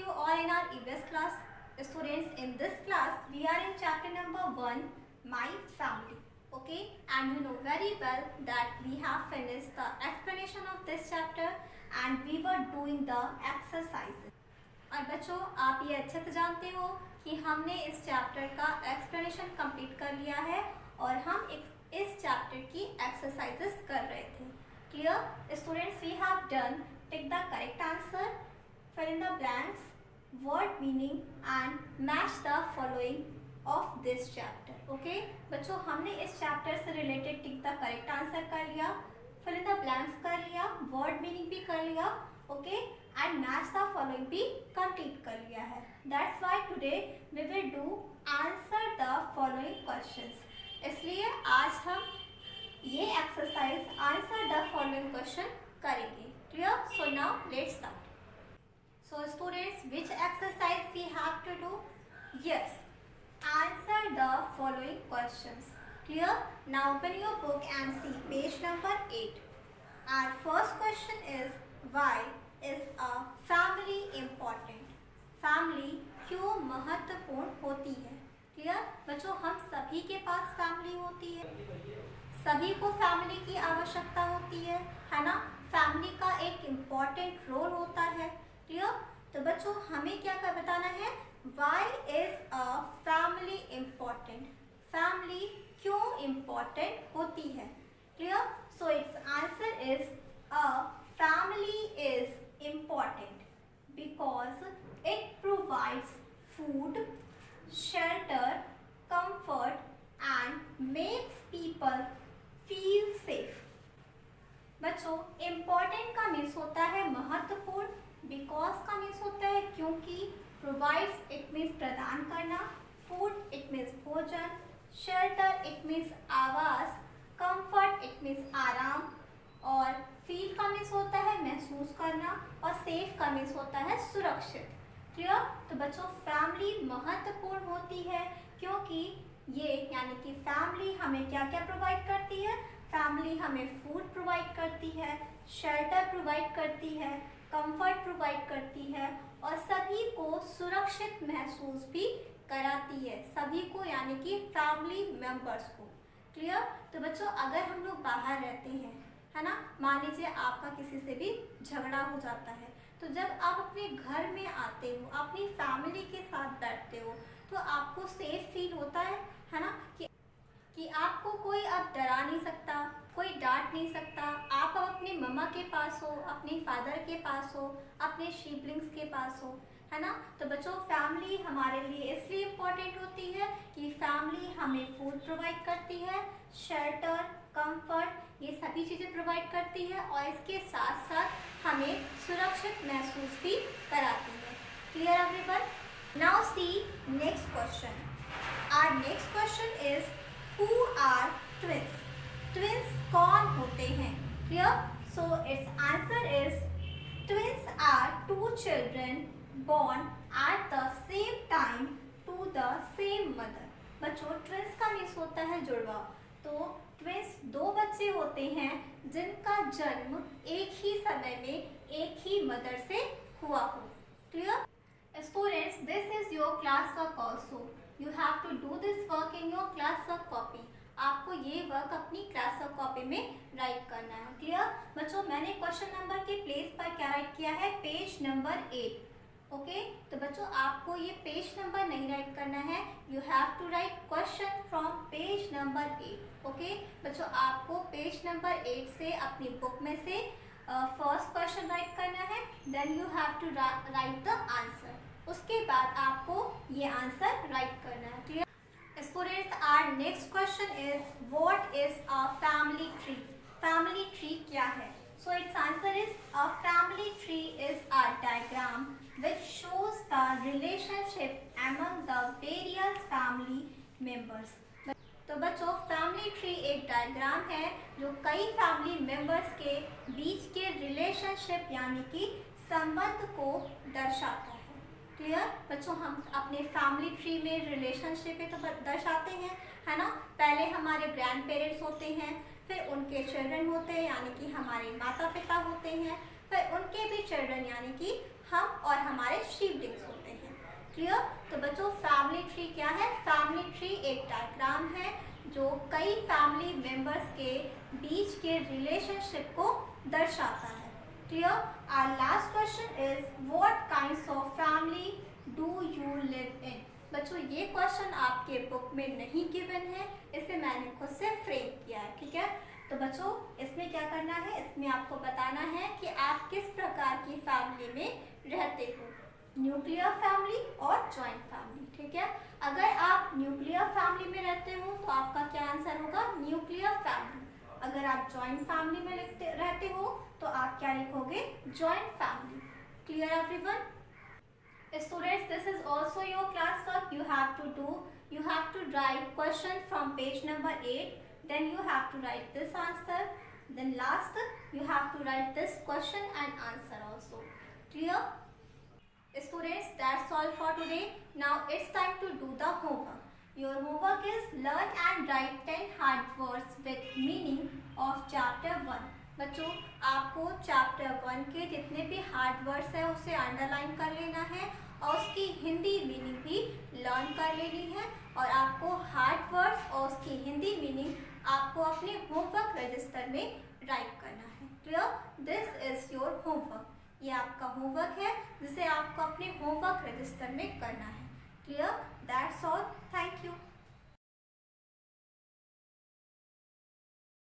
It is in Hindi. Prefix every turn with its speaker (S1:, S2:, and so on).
S1: you all in our EVS class. Students, in this class we are in chapter number 1, My Family. Okay, and you know very well that we have finished the explanation of this chapter and we were doing the exercises. और बच्चों, आप ये अच्छे से जानते हो कि हमने इस चैप्टर का एक्सप्लेनेशन कंप्लीट कर लिया है और हम इस चैप्टर की एक्सरसाइजेस कर रहे थे. Clear students, we have done tick the correct answer, fill in the blanks, word meaning and match the following of this chapter. Okay बच्चों, हमने इस चैप्टर से related tick the correct answer कर लिया, fill in the blanks कर लिया, word meaning भी कर लिया, okay, and match the following भी कंप्लीट कर लिया है. That's why today we will do answer the following questions. इसलिए आज हम ये exercise answer the following question करेंगे. Clear? So now let's start. So students, which exercise we have to do? Yes, answer the following questions. Clear? Now open your book and see page number 8. Our first question is, why is a family important? Family क्यों महत्वपूर्ण होती है? क्लियर बच्चों, हम सभी के पास फैमिली होती है, सभी को फैमिली की आवश्यकता होती है ना. फैमिली का एक इम्पॉर्टेंट रोल होता है. क्लियर? तो बच्चों, हमें क्या कर बताना है? Why is a family important? Family क्यों इम्पॉर्टेंट होती है? Clear? So its answer is a family is important because it provides food, shelter, comfort and makes people feel safe. बच्चों, इम्पॉर्टेंट का मीन्स होता है महत्वपूर्ण, बिकॉज का मीन्स होता है क्योंकि, प्रोवाइड्स इट मीन्स प्रदान करना, फूड इट मीन्स भोजन, शेल्टर इट मीन्स आवास, कंफर्ट इट मीन्स आराम, और फील का मीन्स होता है महसूस करना, और सेफ का मीन्स होता है सुरक्षित. क्लियर? तो बच्चों, फैमिली महत्वपूर्ण होती है क्योंकि ये यानी कि फैमिली हमें क्या क्या प्रोवाइड करती है? फैमिली हमें फूड प्रोवाइड करती है, शेल्टर प्रोवाइड करती है, कंफर्ट प्रोवाइड करती है, और सभी को सुरक्षित महसूस भी कराती है, सभी को यानी कि फैमिली मेंबर्स को. क्लियर? तो बच्चों, अगर हम लोग बाहर रहते हैं, है ना, मान लीजिए आपका किसी से भी झगड़ा हो जाता है, तो जब आप अपने घर में आते हो, अपनी फैमिली के साथ बैठते हो, तो आपको सेफ फील होता है ना, कि आपको कोई अब डरा नहीं सकता, कोई डांट नहीं सकता. आप अब अपनी मम्मा के पास हो, अपने फादर के पास हो, अपने सिबलिंग्स के पास हो, है ना. तो बच्चों, फैमिली हमारे लिए इसलिए इम्पोर्टेंट होती है कि फैमिली हमें फूड प्रोवाइड करती है, शेल्टर, कंफर्ट, ये सभी चीज़ें प्रोवाइड करती है, और इसके साथ साथ हमें सुरक्षित महसूस भी कराती है. Clear everyone? Now see next question. Our next question is, who are twins? Twins कौन होते हैं? Clear? So its answer is, twins are two children born at the same time to the same mother. बच्चों, ट्विंस का मीन्स होता है जुड़वा. तो ट्विंस दो बच्चे होते हैं जिनका जन्म एक ही समय में एक ही मदर से हुआ हो. Clear? Students, this is your class work also. You have to do this work in your class work copy. आपको ये वर्क अपनी क्लास वर्क कॉपी में राइट करना है. क्लियर? बच्चों, मैंने क्वेश्चन नंबर के प्लेस पर क्या राइट किया है? Page number 8. ओके तो बच्चों, आपको ये पेज नंबर नहीं राइट करना है. You have to write question from page number 8. Okay बच्चों, आपको पेज नंबर 8 से अपनी बुक में से फर्स्ट क्वेश्चन राइट करना है. Then you have to write the answer. उसके बाद आपको ये आंसर राइट करना है. Clear? Students, our next question is, what is a family tree? Family tree क्या है? So its answer is, a family tree is a diagram which shows the relationship among the various family members. तो बच्चों, फैमिली ट्री एक डायग्राम है जो कई फैमिली मेंबर्स के बीच के रिलेशनशिप यानी कि संबंध को दर्शाता है. क्लियर? बच्चों, हम अपने फैमिली ट्री में रिलेशनशिप तो दर्शाते हैं, है ना. पहले हमारे ग्रैंड पेरेंट्स होते हैं, फिर उनके चिल्ड्रन होते हैं यानी कि हमारे माता पिता होते हैं, फिर उनके भी चिल्ड्रन यानी कि हम और हमारे सिबलिंग्स होते हैं। क्लियर? तो बच्चों फैमिली ट्री क्या है? फैमिली ट्री एक डायग्राम है जो कई फैमिली मेंबर्स के बीच के रिलेशनशिप को दर्शाता है। Clear? Our last question is what kinds of family do you live in? बच्चों ये क्वेश्चन आपके बुक में नहीं गिवन है, इसे मैंने खुद से फ्रेम किया है। ठीक है, तो बच्चों इसमें क्या करना है, इसमें आपको बताना है कि आप किस प्रकार की फैमिली में रहते हो, न्यूक्लियर फैमिली और जॉइंट फैमिली। ठीक है, अगर आप न्यूक्लियर फैमिली में रहते हो तो आपका क्या आंसर होगा? Nuclear family. अगर आप जॉइंट फैमिली में रहते हो तो आप क्या लिखोगे? Joint family. Clear everyone? Students, this is also your class work. You have to write question from page number 8. Then you have to write this answer. Then last, you have to write this question and answer also. Clear? Students, that's all for today. Now it's time to do the homework. Your homework is learn and write 10 hard words with meaning of chapter 1. बच्चों आपको चैप्टर 1 के जितने भी हार्ड वर्ड्स है उसे अंडरलाइन कर लेना है और उसकी हिंदी मीनिंग भी लर्न कर लेनी है, और आपको हार्ड वर्ड्स और उसकी हिंदी मीनिंग आपको अपने होमवर्क रजिस्टर में राइट करना है। Clear? This is your homework. ये आपका होमवर्क है जिसे आपको अपने होमवर्क रजिस्टर में करना है। Clear? That's all. Thank you.